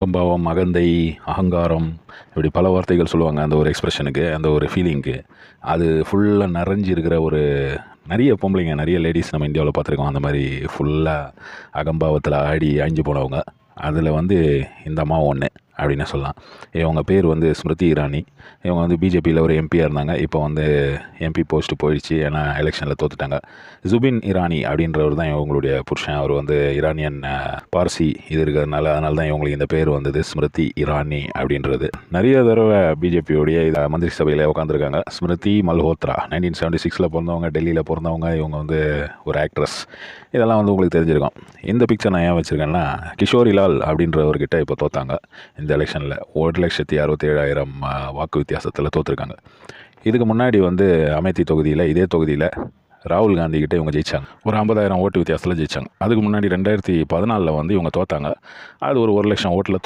அகம்பாவம், அகந்தை, அகங்காரம் இப்படி பல வார்த்தைகள் சொல்லுவாங்க அந்த ஒரு எக்ஸ்ப்ரெஷனுக்கு, அந்த ஒரு ஃபீலிங்க்கு. அது ஃபுல்லாக நிறைஞ்சி இருக்கிற ஒரு நிறைய பொம்பளைங்க, நிறைய லேடிஸ் நம்ம இந்தியாவில் பார்த்துருக்கோம். அந்த மாதிரி ஃபுல்லாக அகம்பாவத்தில் ஆடி அழிஞ்சு போனவங்க. அதில் வந்து இந்த அம்மா ஒன்று அப்படின்னு சொல்லலாம். இவங்க பேர் வந்து ஸ்மிருதி இரானி. இவங்க வந்து பிஜேபியில் ஒரு எம்பியாக இருந்தாங்க. இப்போ வந்து எம்பி போஸ்ட்டு போயிடுச்சு, ஏன்னா எலெக்ஷனில் தோற்றுட்டாங்க. ஜுபின் இரானி அப்படின்றவர் தான் இவங்களுடைய புருஷன். அவர் வந்து இரானியன் பார்சி இது இருக்கிறதுனால, அதனால தான் இவங்களுக்கு இந்த பேர் வந்தது, ஸ்மிருதி இரானி அப்படின்றது. நிறைய தடவை பிஜேபியோடைய மந்திரி சபையில் உட்காந்துருக்காங்க. ஸ்மிருதி மல்ஹோத்ரா 1976 பிறந்தவங்க, டெல்லியில் பிறந்தவங்க. இவங்க வந்து ஒரு ஆக்ட்ரஸ். இதெல்லாம் வந்து உங்களுக்கு தெரிஞ்சிருக்கும். இந்த பிக்சர் நான் ஏன் வச்சுருக்கேன்னா, கிஷோரிலால் அப்படின்றவர்கிட்ட இப்போ தோற்றாங்க இந்த எலெக்ஷனில். 1,67,000 வாக்கு வித்தியாசத்தில் தோற்றுருக்காங்க. இதுக்கு முன்னாடி வந்து அமேத்தி தொகுதியில், இதே தொகுதியில் ராகுல் காந்தி கிட்டே இவங்க ஜெயித்தாங்க. ஒரு 50,000 ஓட்டு வித்தியாசத்தில் ஜெயித்தாங்க. அதுக்கு முன்னாடி 2014 வந்து இவங்க தோற்றாங்க. அது ஒரு 1,00,000 ஓட்டில்